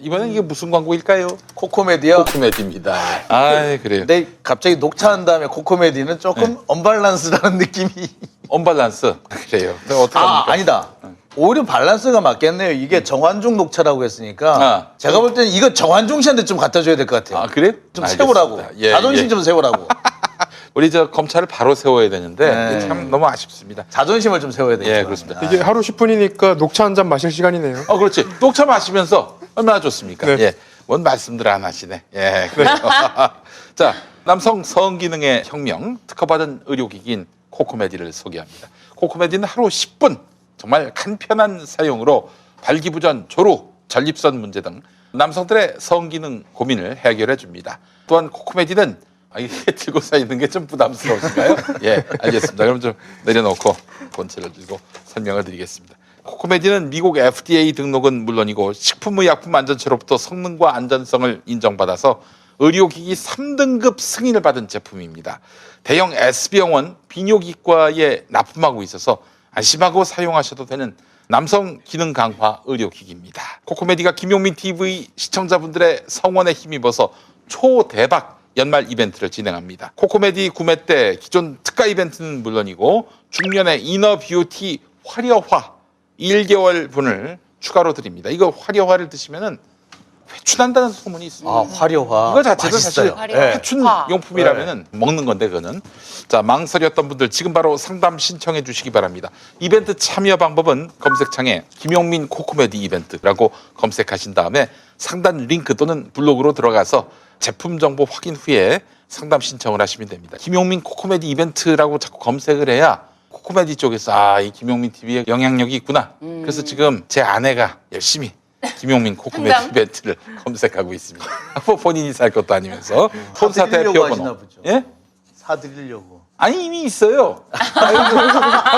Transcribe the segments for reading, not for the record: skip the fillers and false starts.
이번엔 이게 무슨 광고일까요? 코코메디요? 코코메디입니다. 아, 그래요. 근데 갑자기 녹차한 다음에 코코메디는 조금 언밸런스라는 느낌이. 언밸런스. 그래요. 어떻게 합니까? 아니다. 오히려 밸런스가 맞겠네요. 이게 정환중 녹차라고 했으니까 제가 볼 때는 이거 정환중 씨한테 좀 갖다 줘야 될 것 같아요. 아, 그래요? 좀 세우라고. 자존심 좀 세우라고. 우리 저 검찰을 바로 세워야 되는데 참 너무 아쉽습니다. 자존심을 좀 세워야 되죠. 예, 그렇습니다. 이게 하루 10분이니까 녹차 한 잔 마실 시간이네요. 그렇지. 녹차 마시면서 얼마나 좋습니까? 네. 예. 뭔 말씀들 안 하시네. 예, 그래요. 자, 남성 성기능의 혁명, 특허받은 의료기기인 코코메디를 소개합니다. 코코메디는 하루 10분, 정말 간편한 사용으로 발기부전, 조루, 전립선 문제 등 남성들의 성기능 고민을 해결해 줍니다. 또한 코코메디는 이게 들고서 있는 게 좀 부담스러우신가요? 예, 알겠습니다. 그럼 좀 내려놓고 본체를 들고 설명을 드리겠습니다. 코코메디는 미국 FDA 등록은 물론이고 식품의약품안전처로부터 성능과 안전성을 인정받아서 의료기기 3등급 승인을 받은 제품입니다. 대형 S병원 비뇨기과에 납품하고 있어서 안심하고 사용하셔도 되는 남성 기능 강화 의료기기입니다. 코코메디가 김용민 TV 시청자분들의 성원에 힘입어서 초대박 연말 이벤트를 진행합니다. 코코메디 구매 때 기존 특가 이벤트는 물론이고 중년의 이너 뷰티 화려화 1개월 분을 추가로 드립니다. 이거 화려화를 드시면은 회춘한다는 소문이 있습니다. 화려화. 이거 자체도 맛있어요. 사실 네. 회춘 용품이라면은 먹는 건데 그거는. 자, 망설였던 분들 지금 바로 상담 신청해 주시기 바랍니다. 이벤트 참여 방법은 검색창에 김용민 코코메디 이벤트라고 검색하신 다음에 상단 링크 또는 블로그로 들어가서 제품 정보 확인 후에 상담 신청을 하시면 됩니다. 김용민 코코메디 이벤트라고 자꾸 검색을 해야 코코메디 쪽에서 이 김용민 TV에 영향력이 있구나. 그래서 지금 제 아내가 열심히 김용민 코코메디 이벤트를 검색하고 있습니다. 본인이 살 것도 아니면서 본사 대표 번호. 예? 사드리려고. 아니 이미 있어요.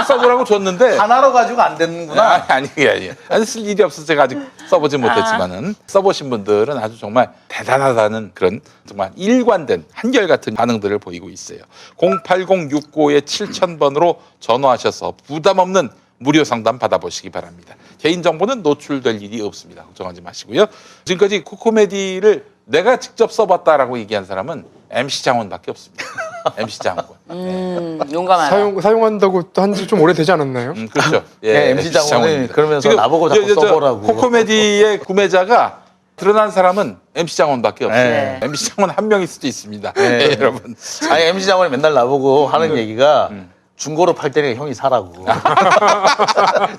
써보라고 줬는데 하나로 가지고 안 되는구나. 아니 쓸 일이 없어서 제가 아직 써보지 못했지만은 써보신 분들은 아주 정말 대단하다는 그런 정말 일관된 한결같은 반응들을 보이고 있어요. 08069-7000번으로 전화하셔서 부담 없는 무료 상담 받아보시기 바랍니다. 개인정보는 노출될 일이 없습니다. 걱정하지 마시고요. 지금까지 코코메디를 내가 직접 써봤다라고 얘기한 사람은 MC 장원밖에 없습니다. MC 장원. 용감하다. 사용한다고 한 지 좀 오래되지 않았나요? 그렇죠. 예, 네, MC 장원이 그러면서 나보고 자꾸 써보라고. 코코메디의 구매자가 드러난 사람은 MC 장원밖에 없어요. 네. MC 장원 한 명일 수도 있습니다. 네. 여러분. MC 장원이 맨날 나보고 하는 얘기가 중고로 팔 때니까 형이 사라고.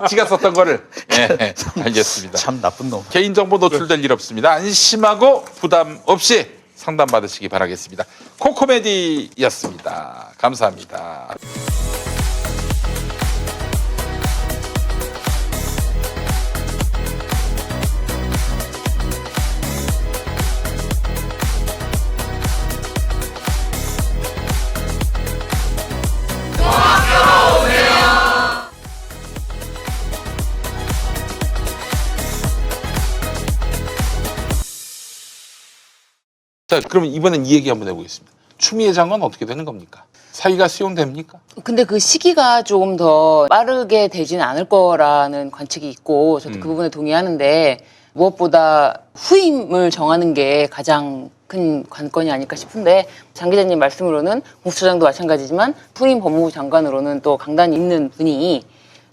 지가 썼던 거를. 예, 알겠습니다. 참 나쁜 놈. 개인정보 노출될 일 없습니다. 안심하고 부담 없이 상담 받으시기 바라겠습니다. 코코메디였습니다. 감사합니다. 자, 그러면 이번엔 이 얘기 한번 해보겠습니다. 추미애 장관 어떻게 되는 겁니까? 사의가 수용됩니까? 근데 그 시기가 조금 더 빠르게 되지는 않을 거라는 관측이 있고 저도 그 부분에 동의하는데 무엇보다 후임을 정하는 게 가장 큰 관건이 아닐까 싶은데 장 기자님 말씀으로는 공수처장도 마찬가지지만 후임 법무부 장관으로는 또 강단이 있는 분이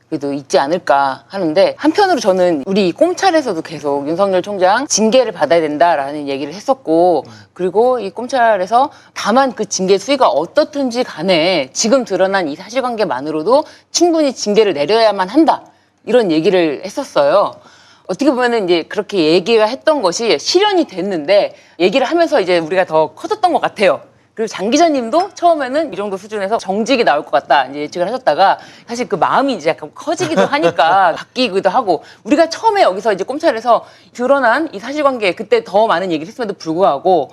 그래도 있지 않을까 하는데 한편으로 저는 우리 꼼찰에서도 계속 윤석열 총장 징계를 받아야 된다라는 얘기를 했었고 그리고 이 꼼찰에서 다만 그 징계 수위가 어떻든지 간에 지금 드러난 이 사실관계만으로도 충분히 징계를 내려야만 한다 이런 얘기를 했었어요. 어떻게 보면은 이제 그렇게 얘기가 했던 것이 실현이 됐는데 얘기를 하면서 이제 우리가 더 커졌던 것 같아요. 그리고 장 기자님도 처음에는 이 정도 수준에서 정직이 나올 것 같다 이제 예측을 하셨다가 사실 그 마음이 이제 약간 커지기도 하니까 바뀌기도 하고 우리가 처음에 여기서 이제 꼼찰에서 드러난 이 사실관계 그때 더 많은 얘기를 했음에도 불구하고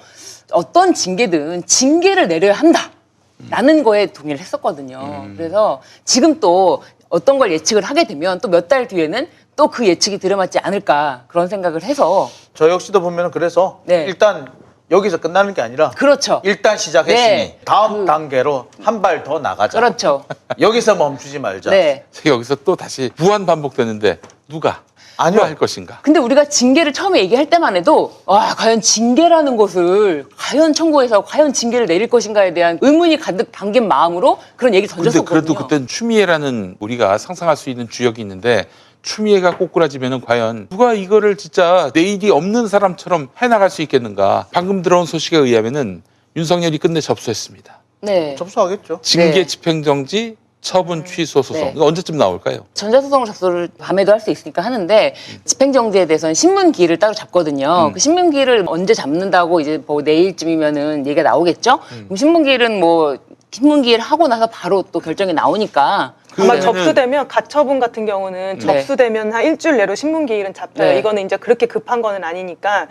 어떤 징계든 징계를 내려야 한다라는 거에 동의를 했었거든요. 그래서 지금 또 어떤 걸 예측을 하게 되면 또 몇 달 뒤에는 또 그 예측이 들어맞지 않을까 그런 생각을 해서 저 역시도 보면 그래서 네. 일단 여기서 끝나는 게 아니라 그렇죠. 일단 시작했으니 네. 다음 단계로 한 발 더 나가자. 그렇죠. 여기서 멈추지 말자. 네. 여기서 또 다시 무한 반복되는데 누가 아니요. 할 것인가? 근데 우리가 징계를 처음에 얘기할 때만 해도 와 과연 징계라는 것을 과연 청구해서 과연 징계를 내릴 것인가에 대한 의문이 가득 담긴 마음으로 그런 얘기를 근데 던졌었거든요. 그래도 그땐 추미애라는 우리가 상상할 수 있는 주역이 있는데 추미애가 꼬꾸라지면은 과연 누가 이거를 진짜 내일이 없는 사람처럼 해나갈 수 있겠는가? 방금 들어온 소식에 의하면은 윤석열이 끝내 접수했습니다. 네. 접수하겠죠. 징계 네. 집행정지 처분 취소 소송. 네. 이거 언제쯤 나올까요? 전자소송을 접수를 밤에도 할 수 있으니까 하는데 집행정지에 대해서는 신문기일을 따로 잡거든요. 그 신문기일을 언제 잡는다고 이제 뭐 내일쯤이면은 얘기가 나오겠죠. 그럼 신문기일은 뭐 신문기일 하고 나서 바로 또 결정이 나오니까. 아마 그러면은- 접수되면 가처분 같은 경우는 네. 접수되면 한 일주일 내로 신문기일은 잡혀요. 네. 이거는 이제 그렇게 급한 거는 아니니까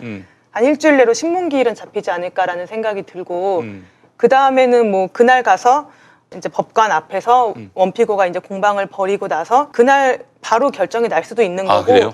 한 일주일 내로 신문기일은 잡히지 않을까라는 생각이 들고 그 다음에는 뭐 그날 가서 이제 법관 앞에서 원피고가 이제 공방을 벌이고 나서 그날 바로 결정이 날 수도 있는 아 거고 그래요?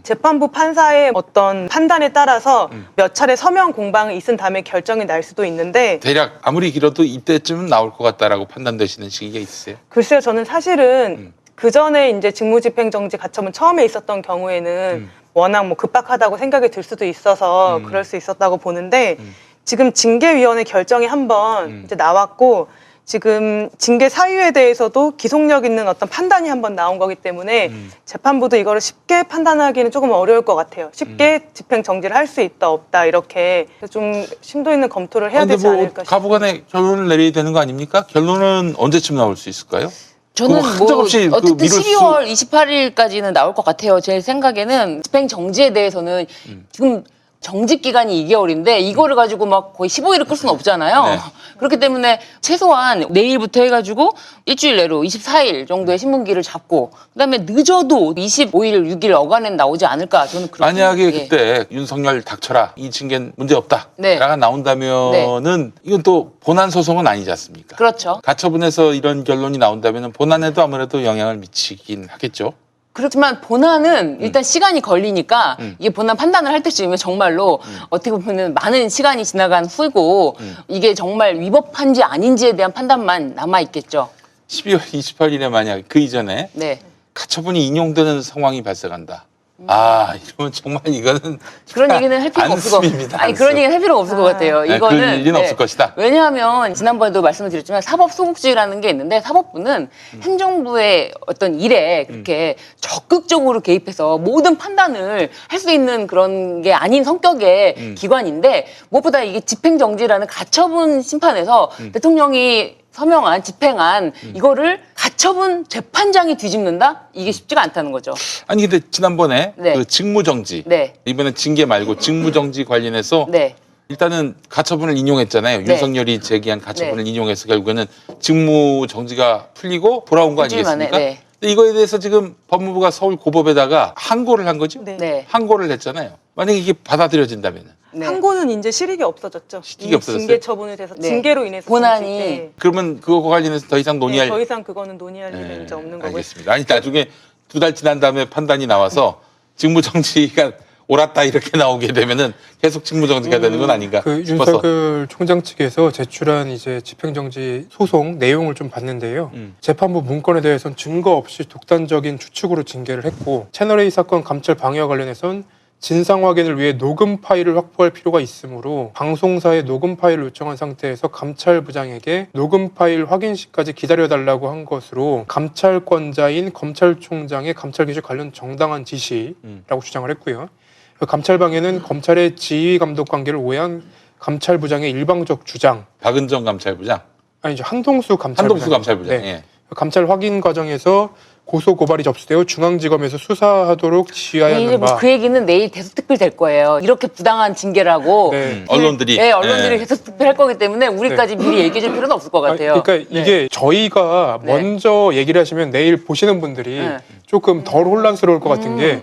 재판부 판사의 어떤 판단에 따라서 몇 차례 서면 공방이 있은 다음에 결정이 날 수도 있는데 대략 아무리 길어도 이때쯤은 나올 것 같다라고 판단되시는 시기가 있으세요? 글쎄요, 저는 사실은 그 전에 이제 직무집행정지 가처분 처음에 있었던 경우에는 워낙 뭐 급박하다고 생각이 들 수도 있어서 그럴 수 있었다고 보는데 지금 징계위원회 결정이 한번 이제 나왔고 지금 징계 사유에 대해서도 기속력 있는 어떤 판단이 한번 나온 거기 때문에 재판부도 이거를 쉽게 판단하기는 조금 어려울 것 같아요. 쉽게 집행정지를 할 수 있다 없다 이렇게 좀 심도 있는 검토를 해야 근데 되지 뭐 않을까 싶어요. 가부간에 결론을 내려야 되는 거 아닙니까? 결론은 언제쯤 나올 수 있을까요? 저는 그거 뭐 한정없이 그 어쨌든 미룰 12월 28일까지는 나올 것 같아요. 제 생각에는 집행 정지에 대해서는 지금 정직 기간이 2개월인데 이거를 가지고 막 거의 15일을 끌 수는 없잖아요. 네. 그렇기 때문에 최소한 내일부터 해가지고 일주일 내로 24일 정도의 신문기를 잡고 그다음에 늦어도 25일, 6일 어간엔 나오지 않을까 저는 그렇게 만약에 예. 그때 윤석열 닥쳐라 이 징계는 문제 없다 네. 라가 나온다면은 이건 또 본안 소송은 아니지 않습니까? 그렇죠. 가처분에서 이런 결론이 나온다면은 본안에도 아무래도 영향을 미치긴 하겠죠. 그렇지만 본안은 일단 시간이 걸리니까 이게 본안 판단을 할 때쯤이면 정말로 어떻게 보면 많은 시간이 지나간 후이고 이게 정말 위법한지 아닌지에 대한 판단만 남아있겠죠. 12월 28일에 만약 그 이전에 네. 가처분이 인용되는 상황이 발생한다. 아 이러면 정말 이거는 그런 얘기는 할 필요가 없을 것 안습니다. 같아요. 아니 그런 얘기는 할 필요가 없을 것 같아요. 네, 이거는 그럴 일은 없을 것이다. 왜냐하면 지난번에도 말씀을 드렸지만 사법소극주의라는 게 있는데 사법부는 행정부의 어떤 일에 그렇게 적극적으로 개입해서 모든 판단을 할 수 있는 그런 게 아닌 성격의 기관인데 무엇보다 이게 집행정지라는 가처분 심판에서 대통령이 서명한 집행안 이거를 가처분 재판장이 뒤집는다? 이게 쉽지가 않다는 거죠. 아니 근데 지난번에 네. 그 직무정지 네. 이번엔 징계 말고 직무정지 관련해서 네. 일단은 가처분을 인용했잖아요. 네. 윤석열이 제기한 가처분을 네. 인용해서 결국에는 직무정지가 풀리고 돌아온 거 일주일 만에, 아니겠습니까? 네. 근데 이거에 대해서 지금 법무부가 서울 고법에다가 항고를 한 거죠? 네. 네. 항고를 했잖아요. 만약에 이게 받아들여진다면 네. 항고는 이제 실익이 없어졌죠. 실익이 이미 없어졌어요? 징계 처분에 대해서 네. 징계로 인해서 본안이 징계. 그러면 그거 관련해서 더 이상 논의할 네, 더 이상 그거는 논의할 일은 네, 이제 없는 거고요. 알겠습니다. 아니 나중에 2달 지난 다음에 판단이 나와서 직무정지가 옳았다 이렇게 나오게 되면은 계속 직무정지가 되는 건 아닌가 그 싶어서 윤석열 총장 측에서 제출한 이제 집행정지 소송 내용을 좀 봤는데요. 재판부 문건에 대해서는 증거 없이 독단적인 추측으로 징계를 했고 채널A 사건 감찰 방해와 관련해선 진상 확인을 위해 녹음 파일을 확보할 필요가 있으므로 방송사에 녹음 파일을 요청한 상태에서 감찰부장에게 녹음 파일 확인 시까지 기다려달라고 한 것으로 감찰권자인 검찰총장의 감찰기술 관련 정당한 지시라고 주장을 했고요. 그 감찰 방해는 검찰의 지휘 감독 관계를 오해한 감찰부장의 일방적 주장. 박은정 감찰부장, 아니죠. 한동수 감찰부장. 한동수 감찰부장. 네. 예. 감찰 확인 과정에서 고소 고발이 접수되어 중앙지검에서 수사하도록 이제 지휘하는 바. 그 얘기는 내일 대속특필 될 거예요. 이렇게 부당한 징계라고. 네. 언론들이 네, 언론들이 예. 계속 특필할 거기 때문에 우리까지 미리 얘기해 줄 필요는 없을 것 같아요. 그러니까 이게 저희가 네. 먼저 얘기를 하시면 내일 보시는 분들이 네. 조금 덜 혼란스러울 것 같은 게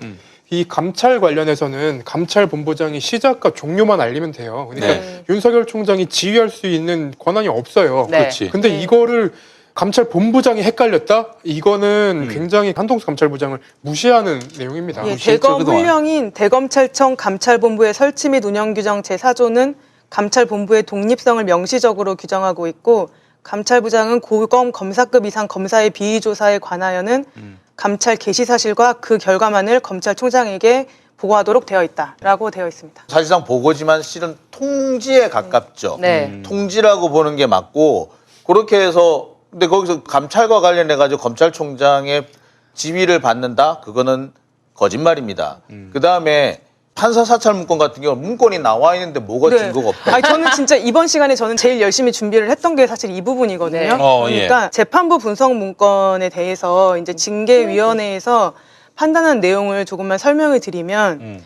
이 감찰 관련해서는 감찰본부장이 시작과 종료만 알리면 돼요. 그러니까 네. 윤석열 총장이 지휘할 수 있는 권한이 없어요. 네. 그렇지. 근데 이거를 감찰본부장이 헷갈렸다? 이거는 굉장히 한동수 감찰부장을 무시하는 내용입니다. 예, 무시했죠, 대검 그동안. 훈령인 대검찰청 감찰본부의 설치 및 운영 규정 제4조는 감찰본부의 독립성을 명시적으로 규정하고 있고 감찰부장은 고검 검사급 이상 검사의 비위 조사에 관하여는 감찰 개시 사실과 그 결과만을 검찰총장에게 보고하도록 되어 있다라고 되어 있습니다. 사실상 보고지만 실은 통지에 가깝죠. 네. 통지라고 보는 게 맞고 그렇게 해서 근데 거기서 감찰과 관련해 가지고 검찰총장의 지휘를 받는다? 그거는 거짓말입니다. 그다음에 판사 사찰 문건 같은 경우는 문건이 나와 있는데 뭐가 증거가 없다. 아니, 저는 진짜 이번 시간에 저는 제일 열심히 준비를 했던 게 사실 이 부분이거든요. 네. 그러니까 재판부 분석 문건에 대해서 이제 징계위원회에서 판단한 내용을 조금만 설명을 드리면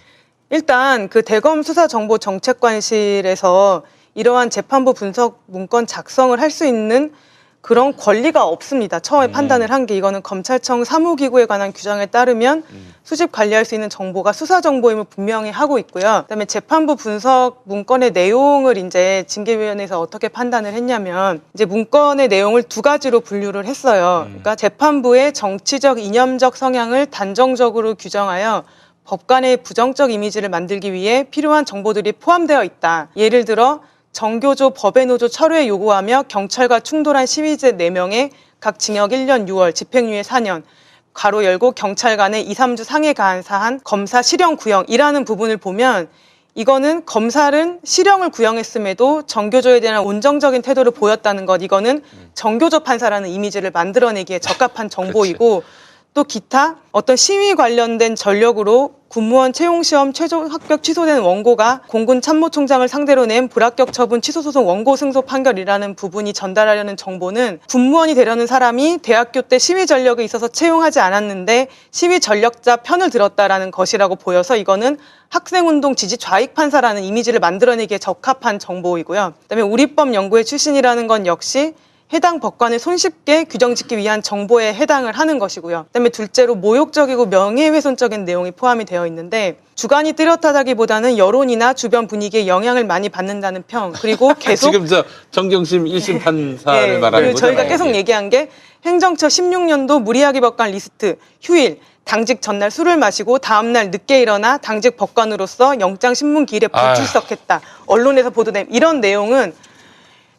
일단 그 대검 수사정보정책관실에서 이러한 재판부 분석 문건 작성을 할 수 있는 그런 권리가 없습니다. 처음에 판단을 한 게 이거는 검찰청 사무기구에 관한 규정에 따르면 수집 관리할 수 있는 정보가 수사정보임을 분명히 하고 있고요. 그다음에 재판부 분석 문건의 내용을 이제 징계위원회에서 어떻게 판단을 했냐면 이제 문건의 내용을 두 가지로 분류를 했어요. 그러니까 재판부의 정치적 이념적 성향을 단정적으로 규정하여 법관의 부정적 이미지를 만들기 위해 필요한 정보들이 포함되어 있다. 예를 들어 정교조 법의 노조 철회 요구하며 경찰과 충돌한 시위제 4명에 각 징역 1년 6월, 집행유예 4년, 가로 열고 경찰 간의 2, 3주 상해 가한 사한 검사 실형 구형이라는 부분을 보면 이거는 검사는 실형을 구형했음에도 정교조에 대한 온정적인 태도를 보였다는 것, 이거는 정교조 판사라는 이미지를 만들어내기에 적합한 정보이고 또 기타 어떤 시위 관련된 전력으로 군무원 채용시험 최종 합격 취소된 원고가 공군 참모총장을 상대로 낸 불합격 처분 취소 소송 원고 승소 판결이라는 부분이 전달하려는 정보는 군무원이 되려는 사람이 대학교 때 시위 전력에 있어서 채용하지 않았는데 시위 전력자 편을 들었다라는 것이라고 보여서 이거는 학생운동 지지 좌익 판사라는 이미지를 만들어내기에 적합한 정보이고요. 그다음에 우리법 연구회 출신이라는 건 역시 해당 법관을 손쉽게 규정짓기 위한 정보에 해당을 하는 것이고요. 그다음에 둘째로 모욕적이고 명예훼손적인 내용이 포함이 되어 있는데 주관이 뚜렷하다기보다는 여론이나 주변 분위기에 영향을 많이 받는다는 평, 그리고 계속 지금 저 정경심 1심 판사를 예, 말하는 그리고 거잖아요. 저희가 계속 얘기한 게 행정처 16년도 무리하게 법관 리스트, 휴일, 당직 전날 술을 마시고 다음날 늦게 일어나 당직 법관으로서 영장 신문 기일에 불출석했다. 언론에서 보도된 이런 내용은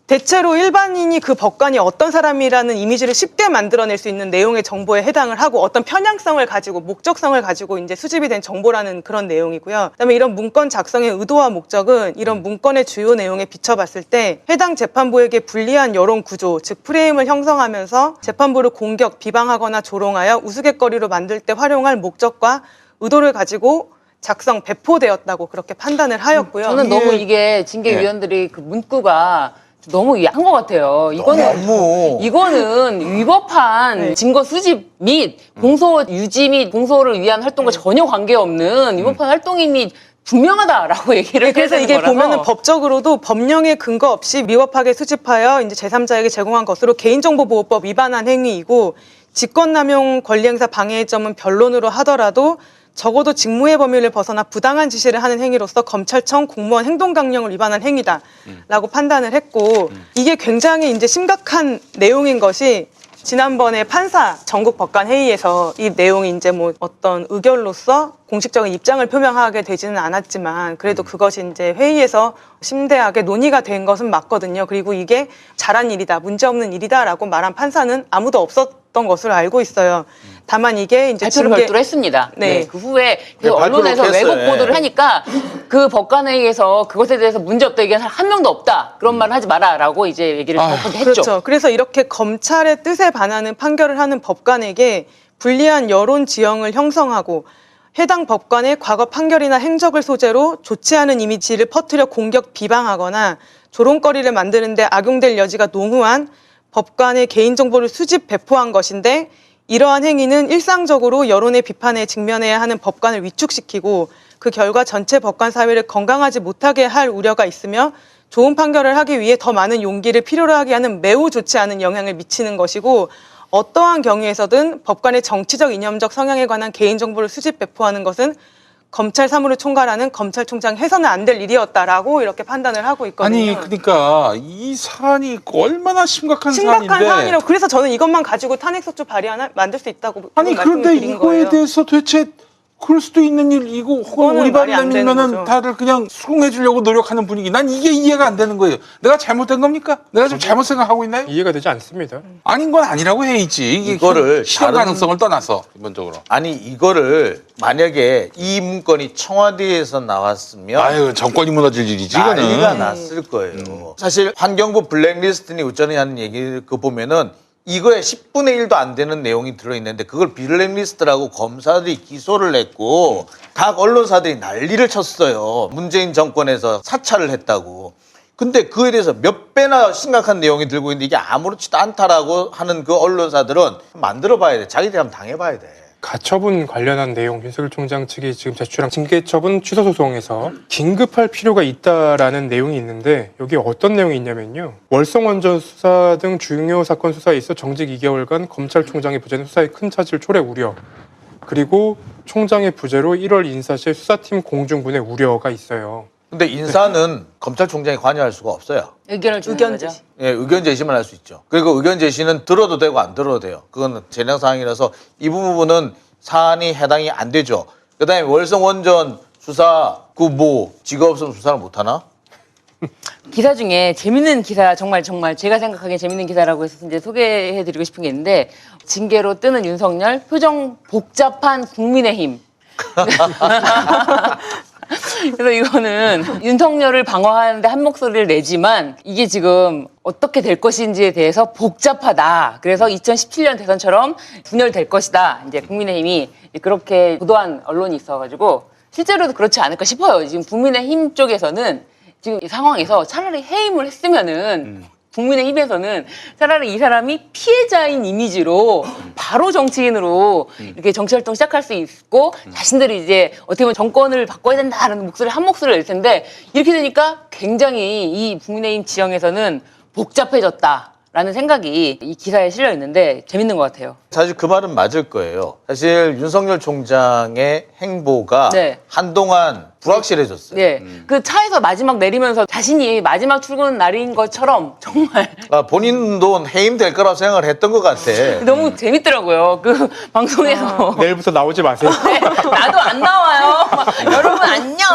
대체로 일반인이 그 법관이 어떤 사람이라는 이미지를 쉽게 만들어낼 수 있는 내용의 정보에 해당을 하고 어떤 편향성을 가지고 목적성을 가지고 이제 수집이 된 정보라는 그런 내용이고요. 그다음에 이런 문건 작성의 의도와 목적은 이런 문건의 주요 내용에 비춰봤을 때 해당 재판부에게 불리한 여론 구조, 즉 프레임을 형성하면서 재판부를 공격, 비방하거나 조롱하여 우스갯거리로 만들 때 활용할 목적과 의도를 가지고 작성, 배포되었다고 그렇게 판단을 하였고요. 저는 너무 이게 징계위원들이 그 문구가 너무 야한 것 같아요. 이거는 위법한 증거 수집 및 공소 유지 및 공소를 위한 활동과 전혀 관계없는 위법한 활동임이 분명하다라고 얘기를 해야 그래서 되는 이게 거라서. 보면은 법적으로도 법령의 근거 없이 위법하게 수집하여 이제 제3자에게 제공한 것으로 개인정보보호법 위반한 행위이고 직권남용 권리행사 방해의 점은 변론으로 하더라도 적어도 직무의 범위를 벗어나 부당한 지시를 하는 행위로서 검찰청 공무원 행동강령을 위반한 행위다라고 판단을 했고 이게 굉장히 이제 심각한 내용인 것이 지난번에 판사 전국 법관 회의에서 이 내용이 이제 뭐 어떤 의결로서 공식적인 입장을 표명하게 되지는 않았지만 그래도 그것이 이제 회의에서 심대하게 논의가 된 것은 맞거든요. 그리고 이게 잘한 일이다, 문제없는 일이다라고 말한 판사는 아무도 없었던 것으로 알고 있어요. 다만 이게 이제 발표를 별도로 했습니다. 네. 그 후에 그 네, 언론에서 발표를 왜곡 했어요. 보도를 하니까 그 법관회의에서 그것에 대해서 문제 없다 얘기한 사람 한 명도 없다. 그런 말을 하지 마라라고 이제 얘기를 덮어서 했죠. 그렇죠. 그래서 이렇게 검찰의 뜻에 반하는 판결을 하는 법관에게 불리한 여론 지형을 형성하고 해당 법관의 과거 판결이나 행적을 소재로 좋지 않은 이미지를 퍼뜨려 공격, 비방하거나 조롱거리를 만드는데 악용될 여지가 농후한 법관의 개인정보를 수집, 배포한 것인데 이러한 행위는 일상적으로 여론의 비판에 직면해야 하는 법관을 위축시키고 그 결과 전체 법관 사회를 건강하지 못하게 할 우려가 있으며 좋은 판결을 하기 위해 더 많은 용기를 필요로 하게 하는 매우 좋지 않은 영향을 미치는 것이고 어떠한 경우에서든 법관의 정치적 이념적 성향에 관한 개인정보를 수집 배포하는 것은 검찰 사무를 총괄하는 검찰총장 해서는 안 될 일이었다라고 이렇게 판단을 하고 있거든요. 아니 그러니까 이 사안이 얼마나 심각한 사안인데 사안이라고 그래서 저는 이것만 가지고 탄핵소추 만들 수 있다고 아니 말씀을 그런데 드린 이거에 거예요. 대해서 도대체 그럴 수도 있는 일이고 혹은 그거는 오리발이 말이 안 되는 내밀면은 거죠. 다들 그냥 수긍해 주려고 노력하는 분위기. 난 이게 이해가 안 되는 거예요. 내가 잘못된 겁니까? 내가 지금 잘못 생각하고 있나요? 이해가 되지 않습니다. 아닌 건 아니라고 해야지. 이게 이거를 실현 다른- 가능성을 떠나서 기본적으로. 아니 이거를 만약에 이 문건이 청와대에서 나왔으면 아유 정권이 무너질 일이지 이거는. 난리가 났을 거예요. 사실 환경부 블랙리스트니 어쩌니 하는 얘기 그 보면은 이거에 10분의 1도 안 되는 내용이 들어있는데 그걸 블랙리스트라고 검사들이 기소를 했고 각 언론사들이 난리를 쳤어요. 문재인 정권에서 사찰을 했다고. 근데 그에 대해서 몇 배나 심각한 내용이 들고 있는데 이게 아무렇지도 않다라고 하는 그 언론사들은 만들어 봐야 돼. 자기들이 한번 당해봐야 돼. 가처분 관련한 내용 윤석열 총장 측이 지금 제출한 징계처분 취소 소송에서 긴급할 필요가 있다라는 내용이 있는데 여기 어떤 내용이 있냐면요. 월성원전 수사 등 중요 사건 수사에 있어 정직 2개월간 검찰총장의 부재는 수사에 큰 차질 초래 우려 그리고 총장의 부재로 1월 인사 시 수사팀 공중분해 우려가 있어요. 근데 인사는 검찰총장이 관여할 수가 없어요. 의견을 주는 의견 거죠. 제시. 예, 의견 제시만 할 수 있죠. 그리고 의견 제시는 들어도 되고 안 들어도 돼요. 그건 재량 사항이라서 이 부분은 사안이 해당이 안 되죠. 그다음에 월성 원전 수사 그 뭐 지가 없으면 수사를 못 하나? 기사 중에 재밌는 기사 정말 제가 생각하기엔 재밌는 기사라고 해서 이제 소개해드리고 싶은 게 있는데 징계로 뜨는 윤석열 표정 복잡한 국민의힘. 그래서 이거는 윤석열을 방어하는데 한 목소리를 내지만 이게 지금 어떻게 될 것인지에 대해서 복잡하다. 그래서 2017년 대선처럼 분열될 것이다. 이제 국민의힘이 그렇게 보도한 언론이 있어가지고 실제로도 그렇지 않을까 싶어요. 지금 국민의힘 쪽에서는 지금 이 상황에서 차라리 해임을 했으면은 국민의힘에서는 차라리 이 사람이 피해자인 이미지로 바로 정치인으로 이렇게 정치활동 시작할 수 있고 자신들이 이제 어떻게 보면 정권을 바꿔야 된다라는 목소리를 한 목소리를 낼 텐데 이렇게 되니까 굉장히 이 국민의힘 지형에서는 복잡해졌다라는 생각이 이 기사에 실려 있는데 재밌는 것 같아요. 사실 그 말은 맞을 거예요. 사실 윤석열 총장의 행보가 네. 한동안 불확실해졌어요. 네, 그 차에서 마지막 내리면서 자신이 마지막 출근 날인 것처럼 정말 아, 본인도 해임될 거라고 생각을 했던 것 같아. 너무 재밌더라고요. 그 방송에서. 내일부터 나오지 마세요. 네, 나도 안 나와요. 여러분 안녕.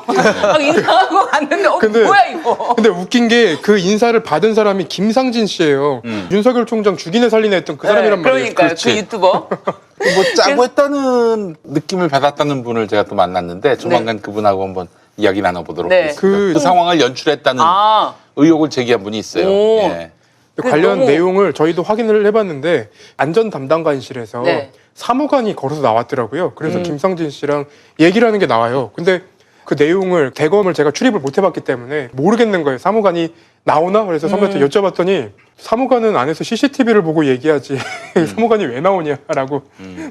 막 인사하고 갔는데 근데- 뭐야 이거. 근데 웃긴 게 그 인사를 받은 사람이 김상진 씨예요. 윤석열 총장 죽이네 살리네 했던 그 사람이란 말이에요. 그러니까요. 그 유튜버. 뭐 짜고 했다는 느낌을 받았다는 분을 제가 또 만났는데 조만간 그분하고 한번 이야기 나눠보도록 네. 하겠습니다. 그- 그 상황을 연출했다는 아, 의혹을 제기한 분이 있어요. 오. 예. 그 관련 너무- 내용을 저희도 확인을 해봤는데 안전 담당관실에서 네. 사무관이 걸어서 나왔더라고요. 그래서 김상진 씨랑 얘기를 하는 게 나와요. 근데 그 내용을 대검을 제가 출입을 못 해봤기 때문에 모르겠는 거예요. 사무관이 나오나? 그래서 선배한테 여쭤봤더니 사무관은 안에서 CCTV를 보고 얘기하지 사무관이 왜 나오냐라고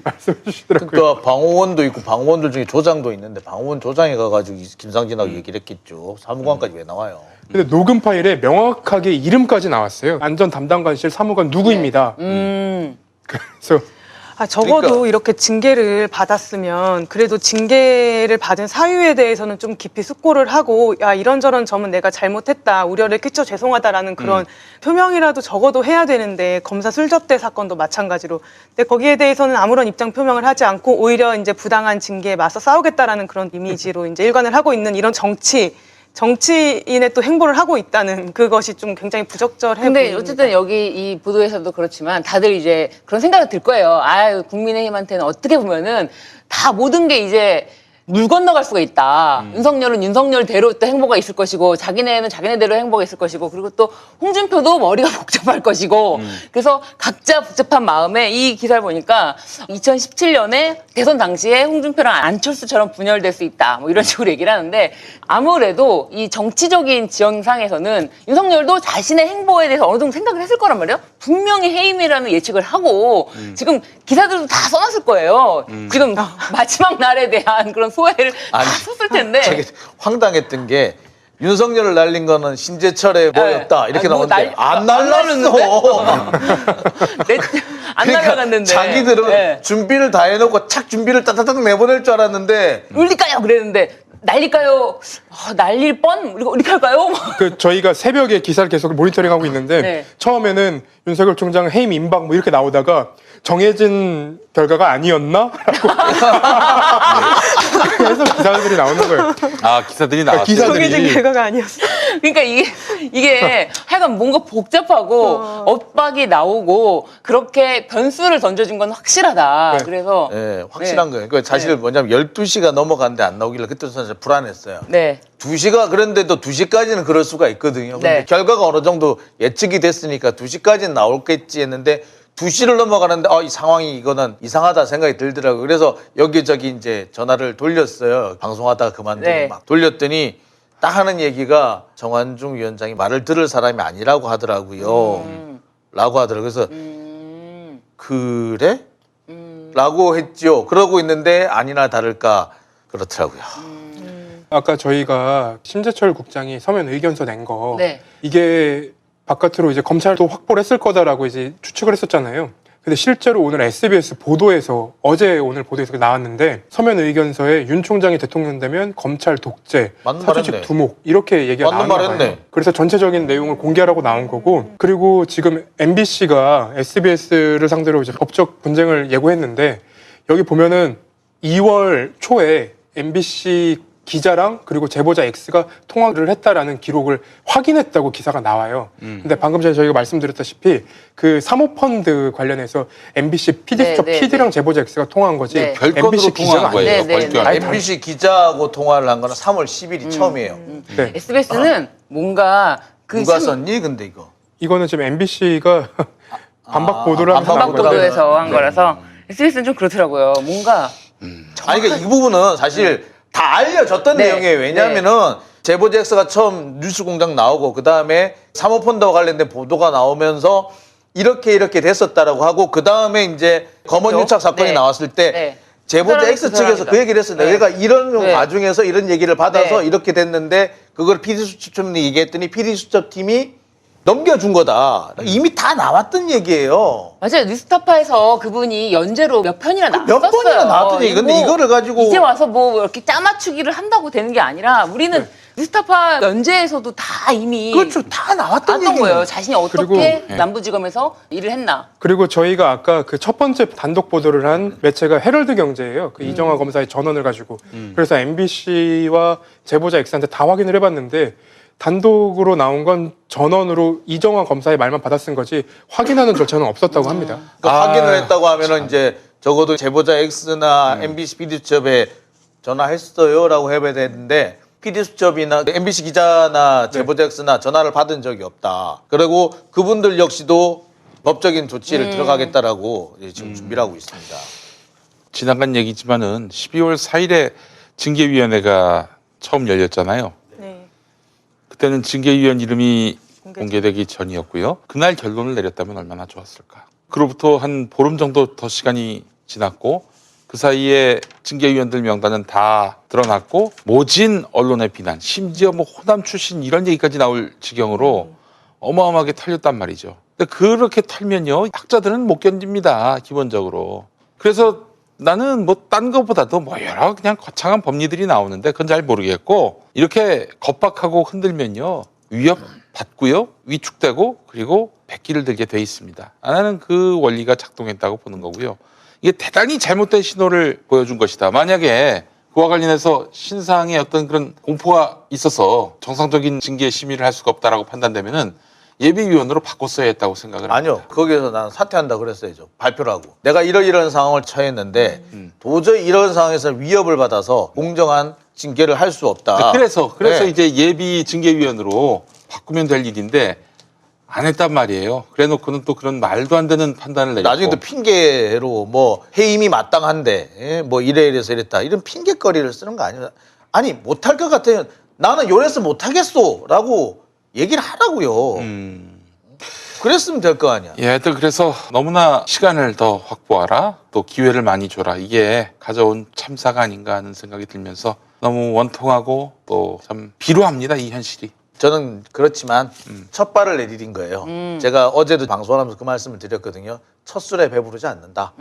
말씀해 주시더라고요. 그러니까 방호원도 있고 방호원들 중에 조장도 있는데 방호원 조장이 가가지고 김상진하고 얘기를 했겠죠. 사무관까지 왜 나와요? 근데 녹음 파일에 명확하게 이름까지 나왔어요. 안전 담당관실 사무관 누구입니다. 그래서 아, 적어도 그러니까. 이렇게 징계를 받았으면 그래도 징계를 받은 사유에 대해서는 좀 깊이 숙고를 하고 야 이런저런 점은 내가 잘못했다 우려를 끼쳐 죄송하다라는 그런 표명이라도 적어도 해야 되는데 검사 술접대 사건도 마찬가지로 근데 거기에 대해서는 아무런 입장 표명을 하지 않고 오히려 이제 부당한 징계에 맞서 싸우겠다라는 그런 이미지로 이제 일관을 하고 있는 이런 정치인의 또 행보를 하고 있다는 그것이 좀 굉장히 부적절해 근데 보입니다. 어쨌든 여기 이 보도에서도 그렇지만 다들 이제 그런 생각이 들 거예요. 아유, 국민의힘한테는 어떻게 보면은 다 모든 게 이제 물 건너갈 수가 있다. 윤석열은 윤석열대로 또 행보가 있을 것이고 자기네는 자기네대로 행보가 있을 것이고 그리고 또 홍준표도 머리가 복잡할 것이고 그래서 각자 복잡한 마음에 이 기사를 보니까 2017년에 대선 당시에 홍준표랑 안철수처럼 분열될 수 있다. 뭐 이런 식으로 얘기를 하는데 아무래도 이 정치적인 지형상에서는 윤석열도 자신의 행보에 대해서 어느 정도 생각을 했을 거란 말이에요. 분명히 해임이라는 예측을 하고 지금 기사들도 다 써놨을 거예요. 지금 마지막 날에 대한 그런 소회를 아니, 다 썼을 텐데. 저게 황당했던 게 윤석열을 날린 거는 신재철의 뭐였다 이렇게 뭐 나오는데 안 안 날랐어. 안 날아갔는데. 자기들은 네. 준비를 다 해놓고 착 준비를 따다닥 내보낼 줄 알았는데 울릴까요? 그랬는데 날릴까요? 날릴 뻔? 이렇게 할까요? 그 저희가 새벽에 기사를 계속 모니터링하고 있는데 네. 처음에는 윤석열 총장 해임 임박 뭐 이렇게 나오다가 정해진 결과가 아니었나? 그래서 기사들이 나오는 거예요. 아, 기사들이 나왔어요. 기사들이- 정해진 결과가 아니었어. 그러니까 이게 하여간 뭔가 복잡하고 엇박이 나오고 그렇게 변수를 던져준 건 확실하다. 네. 그래서 예, 확실한 거예요. 그러니까 사실 뭐냐면 12시가 넘어갔는데 안 나오길래 그때 사실 불안했어요. 네. 2시가 그런데도 2시까지는 그럴 수가 있거든요. 근데 네. 결과가 어느 정도 예측이 됐으니까 2시까지는 나올겠지 했는데 2시를 넘어가는데 이 상황이 이거는 이상하다 생각이 들더라고요. 그래서 여기저기 이제 전화를 돌렸어요. 방송하다가 그만두고 네. 막 돌렸더니 딱 하는 얘기가 정한중 위원장이 말을 들을 사람이 아니라고 하더라고요. 라고 하더라고요. 그래서 그래? 라고 했죠. 그러고 있는데 아니나 다를까 그렇더라고요. 아까 저희가 심재철 국장이 서면 의견서 낸 거 네. 이게 바깥으로 이제 검찰도 확보를 했을 거다라고 이제 추측을 했었잖아요. 근데 실제로 오늘 SBS 보도에서 어제 오늘 보도에서 나왔는데 서면 의견서에 윤 총장이 대통령 되면 검찰 독재, 맞는 사주직 말했네. 두목 이렇게 얘기가 맞는 나왔나 말 봐요. 했네. 그래서 전체적인 내용을 공개하라고 나온 거고 그리고 지금 MBC가 SBS를 상대로 이제 법적 분쟁을 예고했는데 여기 보면은 2월 초에 MBC 기자랑 그리고 제보자 X가 통화를 했다라는 기록을 확인했다고 기사가 나와요. 근데 방금 전에 저희가 말씀드렸다시피 그 사모펀드 관련해서 MBC PD수첩 네, PD랑 제보자 X가 통화한 거지 네. 별건으로 MBC 기자가 통화한 거예요. 네, 네, 별건. 네. 아니, MBC 기자하고 통화를 한 거는 3월 10일이 처음이에요. 네. SBS는 뭔가 그 누가 썼니? 근데 이거. 이거는 지금 MBC가 반박 보도를 하면서 반박 나온 반박 건데 보도에서 한 거라서 SBS는 좀 그렇더라고요. 뭔가 아니 그러니까 이 부분은 사실 다 알려졌던 네. 내용이에요. 왜냐하면은 제보자 X가 처음 뉴스공장 나오고 그 다음에 사모펀드와 관련된 보도가 나오면서 이렇게 됐었다라고 하고 그 다음에 이제 검언 그렇죠? 유착 사건이 네. 나왔을 때 네. 제보자 그 X 사람이 측에서 그 얘기를 했어요. 네. 내가 이런 네. 와중에서 이런 얘기를 받아서 네. 이렇게 됐는데 그걸 PD수첩팀이 얘기했더니 PD수첩팀이 넘겨준 거다. 이미 다 나왔던 얘기예요. 맞아요. 뉴스타파에서 그분이 연재로 몇 편이나 나왔었어요. 몇 번이나 나왔던 얘기. 근데 이거를 가지고 이제 와서 뭐 이렇게 짜맞추기를 한다고 되는 게 아니라 우리는 뉴스타파 연재에서도 다 이미 그렇죠. 다 나왔던 나왔던 거예요. 얘기예요. 자신이 어떻게 그리고- 남부지검에서 일을 했나. 그리고 저희가 아까 그 첫 번째 단독 보도를 한 매체가 헤럴드 경제예요. 그 이정화 검사의 전원을 가지고. 그래서 MBC와 제보자 X한테 다 확인을 해봤는데 단독으로 나온 건 전원으로 이정화 검사의 말만 받아 쓴 거지 확인하는 절차는 없었다고 합니다. 그러니까 확인을 했다고 하면은 이제 적어도 제보자 X나 MBC PD수첩에 전화했어요라고 해야 되는데 PD수첩이나 MBC 기자나 제보자 X나 전화를 받은 적이 없다. 그리고 그분들 역시도 법적인 조치를 들어가겠다라고 이제 지금 준비를 하고 있습니다. 지나간 얘기지만은 12월 4일에 징계위원회가 처음 열렸잖아요. 네. 그때는 징계위원 이름이 공개되기 전이었고요. 그날 결론을 내렸다면 얼마나 좋았을까. 그로부터 한 보름 정도 더 시간이 지났고 그 사이에 징계위원들 명단은 다 드러났고 모진 언론의 비난, 심지어 뭐 호남 출신 이런 얘기까지 나올 지경으로 어마어마하게 털렸단 말이죠. 근데 그렇게 털면요 학자들은 못 견딥니다. 기본적으로. 그래서 나는 뭐 딴 것보다도 뭐 여러 그냥 거창한 법리들이 나오는데 그건 잘 모르겠고 이렇게 겁박하고 흔들면요 위협 받고요 위축되고 그리고 백기를 들게 돼 있습니다. 나는 그 원리가 작동했다고 보는 거고요. 이게 대단히 잘못된 신호를 보여준 것이다. 만약에 그와 관련해서 신상의 어떤 그런 공포가 있어서 정상적인 징계 심의를 할 수가 없다라고 판단되면은 예비위원으로 바꿨어야 했다고 생각을 합니다. 아니요. 거기에서 난 사퇴한다 그랬어야죠. 발표를 하고. 내가 이런 상황을 처했는데 도저히 이런 상황에서 위협을 받아서 공정한 징계를 할 수 없다. 그래서 네. 이제 예비 징계위원으로 바꾸면 될 일인데 안 했단 말이에요. 그래놓고는 또 그런 말도 안 되는 판단을 내렸고. 나중에 또 핑계로 뭐 해임이 마땅한데 예? 뭐 이래서 이랬다. 이런 핑계거리를 쓰는 거 아니야. 아니 못할 것 같으면 나는 요래서 못하겠소 라고 얘기를 하라고요. 그랬으면 될 거 아니야. 예, 하여튼 그래서 너무나 시간을 더 확보하라, 또 기회를 많이 줘라. 이게 가져온 참사가 아닌가 하는 생각이 들면서 너무 원통하고 또 참 비루합니다, 이 현실이. 저는 그렇지만 첫 발을 내디딘 거예요. 제가 어제도 방송하면서 그 말씀을 드렸거든요. 첫 술에 배부르지 않는다.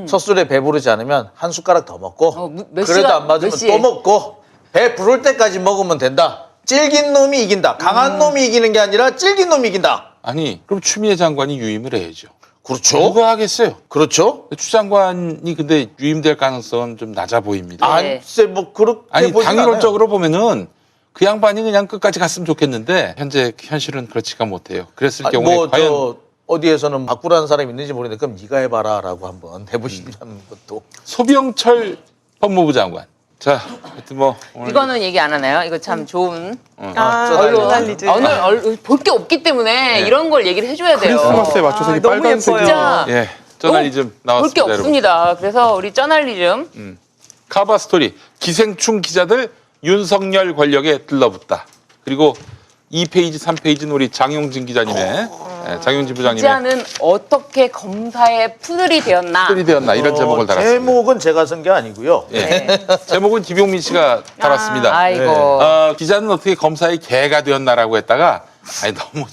첫 술에 배부르지 않으면 한 숟가락 더 먹고 몇 그래도 시간, 안 맞으면 몇 시에? 또 먹고 배 부를 때까지 먹으면 된다. 질긴 놈이 이긴다. 강한 놈이 이기는 게 아니라 질긴 놈이 이긴다. 아니, 그럼 추미애 장관이 유임을 해야죠. 그렇죠. 누가 하겠어요? 그렇죠. 추 장관이 근데 유임될 가능성은 좀 낮아 보입니다. 네. 글쎄 뭐 그렇게 아니 보진 당위론적으로 보면은 그 양반이 그냥 끝까지 갔으면 좋겠는데 현재 현실은 그렇지가 못해요. 그랬을 않아요. 경우에 뭐 과연 저 어디에서는 바꾸라는 사람이 있는지 모르는데 그럼 네가 해봐라라고 한번 해보시라는 것도. 소병철 법무부 장관. 자, 하여튼 뭐 오늘 이거는 얘기 안 하나요? 이거 참 좋은 저널리즘. 오늘 볼 게 없기 때문에 네. 이런 걸 얘기를 해줘야 돼요. 크리스마스에 맞춰서 이 너무 빨간색이 예뻐요. 진짜 예, 저널리즘 볼 게 나왔습니다. 여러분. 없습니다. 그래서 우리 저널리즘 카바 스토리 기생충 기자들 윤석열 권력에 들러붙다. 그리고 2페이지, 3페이지는 우리 장용진 기자님의 장용진 부장님의 기자는 어떻게 검사의 푸들이 되었나? 뜰이 되었나 이런 제목을 달았습니다. 제목은 제가 쓴 게 아니고요. 예. 네. 제목은 김용민 씨가 달았습니다. 아이고. 기자는 어떻게 검사의 개가 되었나라고 했다가 아니 너무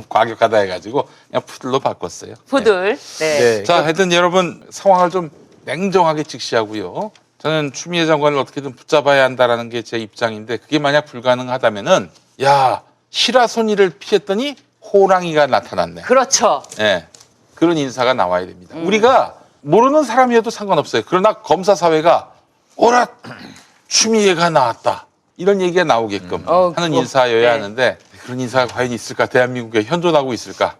과격하다 해가지고 그냥 푸들로 바꿨어요. 푸들. 네. 네. 자, 하여튼 여러분 상황을 좀 냉정하게 직시하고요. 저는 추미애 장관을 어떻게든 붙잡아야 한다라는 게 제 입장인데 그게 만약 불가능하다면은 야 시라소니를 피했더니 호랑이가 나타났네. 그렇죠. 예, 그런 인사가 나와야 됩니다. 우리가 모르는 사람이어도 상관없어요. 그러나 검사 사회가 오라 추미애가 나왔다 이런 얘기가 나오게끔 하는 그거, 인사여야 네. 하는데 그런 인사가 과연 있을까? 대한민국에 현존하고 있을까?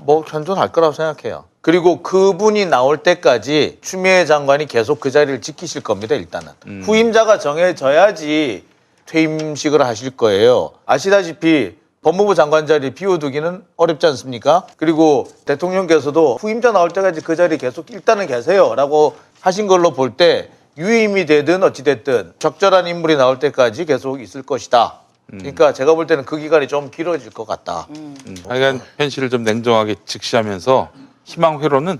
뭐 현존할 거라고 생각해요. 그리고 그분이 나올 때까지 추미애 장관이 계속 그 자리를 지키실 겁니다. 일단은 후임자가 정해져야지 퇴임식을 하실 거예요. 아시다시피 법무부 장관 자리 비워두기는 어렵지 않습니까? 그리고 대통령께서도 후임자 나올 때까지 그 자리 계속 일단은 계세요라고 하신 걸로 볼 때 유임이 되든 어찌됐든 적절한 인물이 나올 때까지 계속 있을 것이다. 그러니까 제가 볼 때는 그 기간이 좀 길어질 것 같다. 하여간 현실을 좀 냉정하게 직시하면서 희망 회로는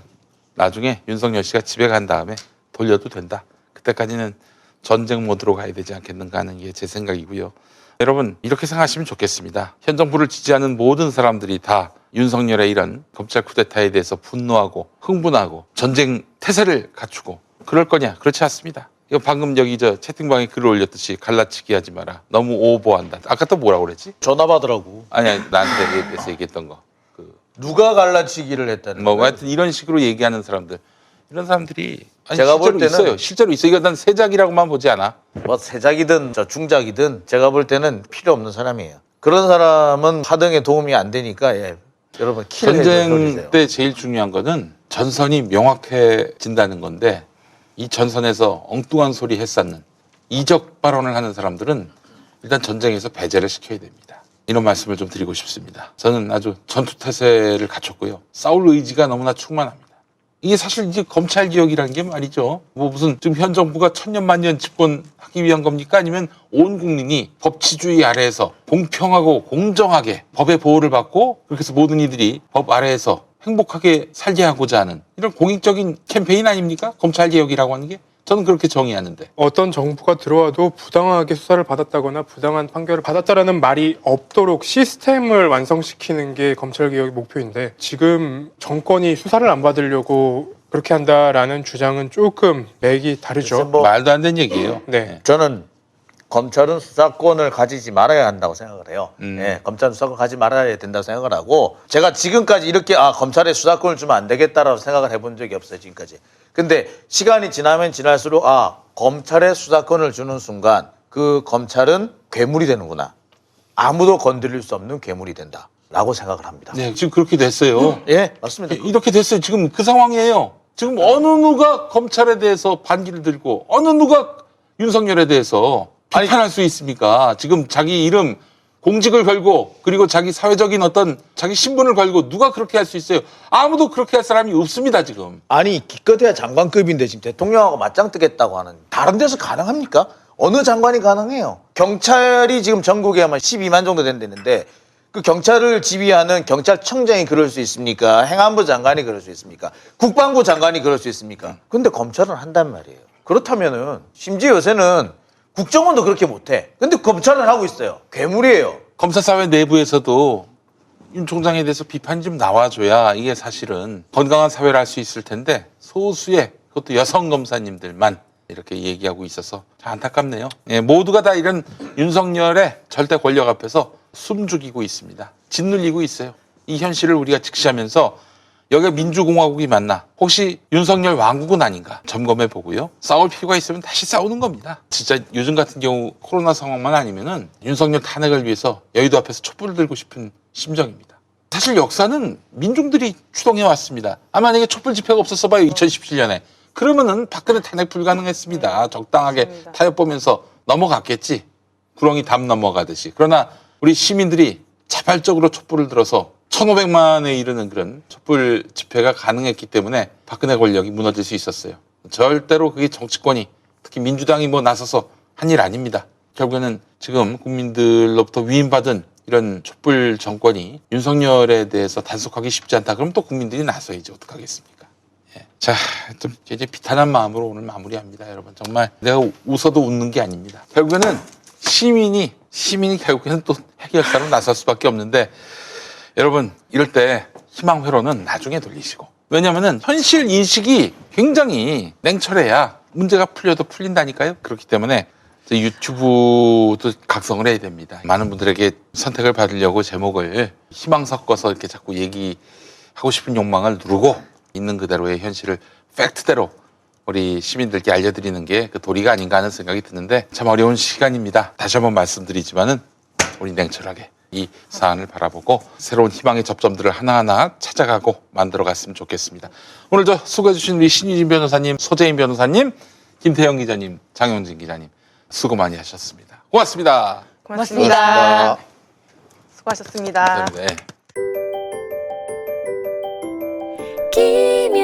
나중에 윤석열 씨가 집에 간 다음에 돌려도 된다. 그때까지는 전쟁 모드로 가야 되지 않겠는가 하는 게 제 생각이고요. 여러분 이렇게 생각하시면 좋겠습니다. 현 정부를 지지하는 모든 사람들이 다 윤석열의 이런 검찰 쿠데타에 대해서 분노하고 흥분하고 전쟁 태세를 갖추고 그럴 거냐? 그렇지 않습니다. 이거 방금 여기 저 채팅방에 글을 올렸듯이 갈라치기 하지 마라. 너무 오버한다. 아까 또 뭐라고 그랬지? 전화 받으라고. 아니 나한테 얘기해서 얘기했던 거. 누가 갈라치기를 했다는 뭐 거예요? 하여튼 이런 식으로 얘기하는 사람들 이런 사람들이 아니, 제가 볼 실제로 때는- 있어요. 실제로 있어. 이거 난 세작이라고만 보지 않아. 뭐 세작이든 저 중작이든 제가 볼 때는 필요 없는 사람이에요. 그런 사람은 하등에 도움이 안 되니까 여러분 킬해서 전쟁 돌리세요. 때 제일 중요한 거는 전선이 명확해진다는 건데 이 전선에서 엉뚱한 소리 해쌓는 이적 발언을 하는 사람들은 일단 전쟁에서 배제를 시켜야 됩니다. 이런 말씀을 좀 드리고 싶습니다. 저는 아주 전투태세를 갖췄고요. 싸울 의지가 너무나 충만합니다. 이게 사실 이제 검찰 개혁이라는 게 말이죠. 뭐 무슨 지금 현 정부가 천년만년 집권하기 위한 겁니까? 아니면 온 국민이 법치주의 아래에서 공평하고 공정하게 법의 보호를 받고 그렇게 해서 모든 이들이 법 아래에서 행복하게 살게 하고자 하는 이런 공익적인 캠페인 아닙니까? 검찰 개혁이라고 하는 게 저는 그렇게 정의하는데 어떤 정부가 들어와도 부당하게 수사를 받았다거나 부당한 판결을 받았다라는 말이 없도록 시스템을 완성시키는 게 검찰개혁의 목표인데 지금 정권이 수사를 안 받으려고 그렇게 한다라는 주장은 조금 맥이 다르죠. 글쎄 뭐 말도 안 되는 얘기예요. 네. 저는 검찰은 수사권을 가지지 말아야 한다고 생각을 해요. 검찰은 수사권을 가지지 말아야 된다고 생각을 하고 제가 지금까지 이렇게 검찰에 수사권을 주면 안 되겠다라고 생각을 해본 적이 없어요. 지금까지. 근데 시간이 지나면 지날수록 검찰에 수사권을 주는 순간 그 검찰은 괴물이 되는구나. 아무도 건드릴 수 없는 괴물이 된다라고 생각을 합니다. 네, 지금 그렇게 됐어요. 예, 맞습니다. 이렇게 됐어요. 지금 그 상황이에요. 지금 어느 누가 검찰에 대해서 반기를 들고 어느 누가 윤석열에 대해서 비판할 수 있습니까? 지금 자기 이름 공직을 걸고 그리고 자기 사회적인 어떤 자기 신분을 걸고 누가 그렇게 할 수 있어요? 아무도 그렇게 할 사람이 없습니다 지금. 아니 기껏해야 장관급인데 지금 대통령하고 맞짱 뜨겠다고 하는 다른 데서 가능합니까? 어느 장관이 가능해요? 경찰이 지금 전국에 아마 12만 정도 된다는데 그 경찰을 지휘하는 경찰청장이 그럴 수 있습니까? 행안부 장관이 그럴 수 있습니까? 국방부 장관이 그럴 수 있습니까? 근데 검찰은 한단 말이에요. 그렇다면은 심지어 요새는 국정원도 그렇게 못해. 근데 검찰은 하고 있어요. 괴물이에요. 검사사회 내부에서도 윤 총장에 대해서 비판이 좀 나와줘야 이게 사실은 건강한 사회를 할 수 있을 텐데 소수의 그것도 여성 검사님들만 이렇게 얘기하고 있어서 참 안타깝네요. 예, 모두가 다 이런 윤석열의 절대 권력 앞에서 숨죽이고 있습니다. 짓눌리고 있어요. 이 현실을 우리가 직시하면서 여기가 민주공화국이 맞나? 혹시 윤석열 왕국은 아닌가? 점검해 보고요. 싸울 필요가 있으면 다시 싸우는 겁니다. 진짜 요즘 같은 경우 코로나 상황만 아니면은 윤석열 탄핵을 위해서 여의도 앞에서 촛불을 들고 싶은 심정입니다. 사실 역사는 민중들이 주동해 왔습니다. 만약에 촛불 집회가 없었어 봐요. 2017년에. 그러면은 박근혜 탄핵 불가능했습니다. 적당하게 맞습니다. 타협 보면서 넘어갔겠지. 구렁이 담 넘어가듯이. 그러나 우리 시민들이 자발적으로 촛불을 들어서 1,500만에 이르는 그런 촛불 집회가 가능했기 때문에 박근혜 권력이 무너질 수 있었어요. 절대로 그게 정치권이 특히 민주당이 뭐 나서서 한 일 아닙니다. 결국에는 지금 국민들로부터 위임받은 이런 촛불 정권이 윤석열에 대해서 단속하기 쉽지 않다. 그럼 또 국민들이 나서야지 어떡하겠습니까? 예. 자, 좀 이제 비탄한 마음으로 오늘 마무리합니다, 여러분. 정말 내가 웃어도 웃는 게 아닙니다. 결국에는 시민이 결국에는 또 해결사로 나설 수밖에 없는데 여러분 이럴 때 희망 회로는 나중에 돌리시고 왜냐하면 현실 인식이 굉장히 냉철해야 문제가 풀려도 풀린다니까요. 그렇기 때문에 유튜브도 각성을 해야 됩니다. 많은 분들에게 선택을 받으려고 제목을 희망 섞어서 이렇게 자꾸 얘기하고 싶은 욕망을 누르고 있는 그대로의 현실을 팩트대로 우리 시민들께 알려드리는 게 그 도리가 아닌가 하는 생각이 드는데 참 어려운 시간입니다. 다시 한번 말씀드리지만은 우리 냉철하게 이 사안을 바라보고 새로운 희망의 접점들을 하나하나 찾아가고 만들어갔으면 좋겠습니다. 오늘도 수고해주신 우리 신유진 변호사님, 소재인 변호사님, 김태형 기자님, 장영진 기자님 수고 많이 하셨습니다. 고맙습니다. 고맙습니다. 수고하셨습니다. 네. 김